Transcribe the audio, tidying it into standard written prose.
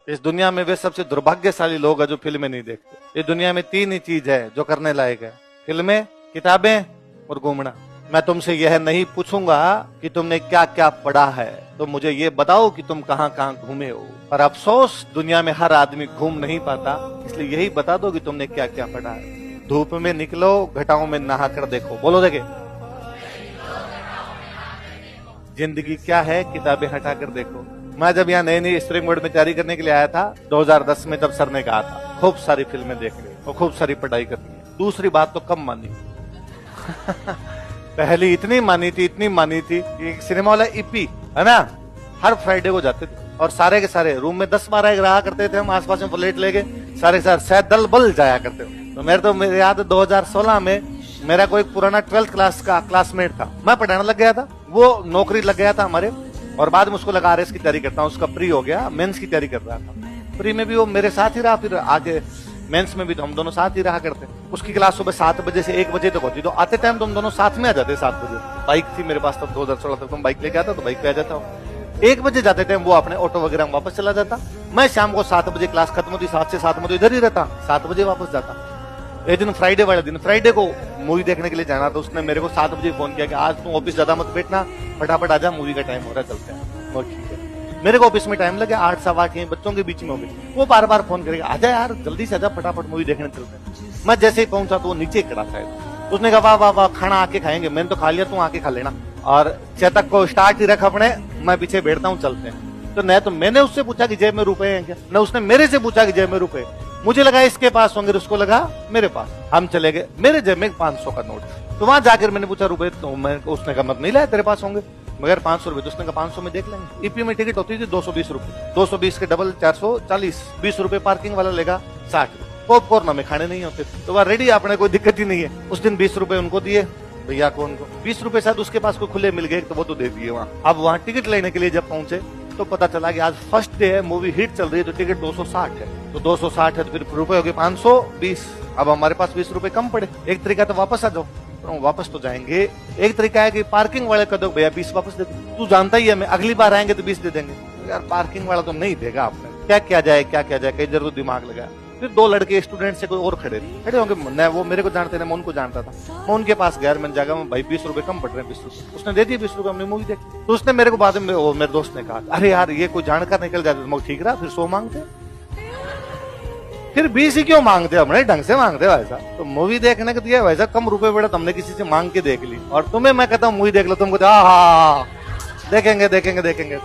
इस दुनिया में वे सबसे दुर्भाग्यशाली लोग हैं जो फिल्में नहीं देखते। इस दुनिया में 3 ही चीज है जो करने लायक है, फिल्में, किताबें और घूमना। मैं तुमसे यह नहीं पूछूंगा कि तुमने क्या क्या पढ़ा है, तो मुझे ये बताओ कि तुम कहाँ कहाँ घूमे हो। और अफसोस दुनिया में हर आदमी घूम नहीं पाता, इसलिए यही बता दो कि तुमने क्या क्या पढ़ा है। धूप में निकलो, घटाओं में नहा कर देखो। बोलो देखे, जिंदगी क्या है, किताबें हटा कर देखो। मैं जब यहाँ नई नई स्प्रिंग बोर्ड में तैयारी करने के लिए आया था 2010 में, तब सर ने कहा था खूब सारी फिल्में देखनी और खूब सारी पढ़ाई करनी है। दूसरी बात तो कम मानी पहली इतनी मानी थी कि सिनेमा वाला ईपी है ना, हर फ्राइडे को जाते थे और सारे के सारे रूम में 10-12 रहा करते थे। हम आसपास में प्लेट लेके सारे के सारे शायद दल बल जाया करते थे। तो मेरे याद 2016 में मेरा कोई पुराना 12th क्लास का क्लासमेट था, मैं पढ़ाने लग गया था, वो नौकरी लग गया था हमारे, और बाद में उसको लगा आरएस की तैयारी करता हूँ, उसका प्री हो गया, मेंस की तैयारी कर रहा था। प्री में भी वो मेरे साथ ही रहा, फिर आगे मेंस में भी तो हम दोनों साथ ही रहा करते। उसकी क्लास सुबह 7 बजे से 1 बजे तक होती, तो आते टाइम तुम दोनों साथ में आ जाते। 7 बजे बाइक थी मेरे पास, तब 2016 तक तुम बाइक लेके आता तो बाइक पे आ जाता हूँ। 1 बजे जाते थे वो अपने ऑटो वगैरह में वापस चला जाता। मैं शाम को 7 बजे क्लास खत्म होती, 7 से 7 में तो इधर ही रहता, 7 बजे वापस जाता। एक दिन फ्राइडे वाले दिन, फ्राइडे को मूवी देखने के लिए जाना था, उसने मेरे को 7 बजे फोन किया कि आज तुम ऑफिस ज्यादा मत बैठना, फटाफट आजा, मूवी का टाइम हो रहा है, चलते हैं। और ठीक है, मेरे को ऑफिस में टाइम लगे 8 सवा 8, बच्चों के बीच में हो गई। वो बार बार फोन करेगा, आजा यार जल्दी से आजा, फटाफट मूवी देखने चलते हैं। मैं जैसे ही पहुंचा तो वो नीचे खड़ा था, उसने कहा वाह वाह वाह, खाना आके खाएंगे, मैंने तो खा लिया, तू आके खा लेना, और चेतक को स्टार्ट ही रख अपने, मैं पीछे बैठता हूँ, चलते हैं। तो न तो मैंने उससे पूछा कि जेब में रुपए हैं क्या, न उसने मेरे से पूछा कि जेब में रुपए। मुझे लगा इसके पास होंगे, उसको लगा मेरे पास। हम चले गए, मेरे जेब में 500 का नोट। तो वहां जाकर मैंने पूछा रुपए, तो उसने कहा मत नहीं लाया, तेरे पास होंगे, मगर 500 रुपए। तो उसने कहा 500 में देख लेंगे। ईपी में टिकट होती थी 220 रुपए, 220 के डबल 440, 20 रुपए पार्किंग वाला लेगा, 60 रुपए। पॉपकॉर्न हमें खाने नहीं होते, तो वह रेडी, आपने कोई दिक्कत ही नहीं है। उस दिन 20 रुपए उनको दिए, भैया को, उनको 20 रुपए शायद उसके पास कोई खुले मिल गए, तो वो तो दे दिए वहां। अब वहां टिकट लेने के लिए जब पहुंचे तो पता चला कि आज फर्स्ट डे है, मूवी हिट चल रही है, तो टिकट 260 है। तो 260 है तो फिर रुपए हो गए 520। अब हमारे पास 20 रुपए कम पड़े। एक तरीका तो वापस आ जाओ, तो वापस तो जाएंगे। एक तरीका है कि पार्किंग वाले का दो, भैया 20 वापस दे दो, तू जानता ही है मैं अगली बार आएंगे तो 20 दे देंगे। यार पार्किंग वाला तो नहीं देगा, आपने क्या किया जाए, कई जरूर दिमाग लगा। फिर 2 लड़के स्टूडेंट से कोई और खड़े होंगे, न वो मेरे को जानते ना, मैं उनको जानता था। मैं उनके पास गया, मैंने जाकर भाई 20 रुपए कम पड़ रहे हैं, 20 रुपए। उसने दे दिए 20 रुपए, हमने मूवी देखी। तो उसने मेरे को बाद में, मेरे दोस्त ने कहा अरे यार ये कोई जानकर निकल जाते, मैं ठीक रहा, फिर 100 मांगते, फिर 20 ही क्यों मांगते, हमने ढंग से मांगते वैसा। तो मूवी देखने को दिया वैसा, कम रुपए बेटा तुमने किसी से मांग के देख ली, और तुम्हें मैं कहता हूँ मूवी देख लो, तुमको देखेंगे।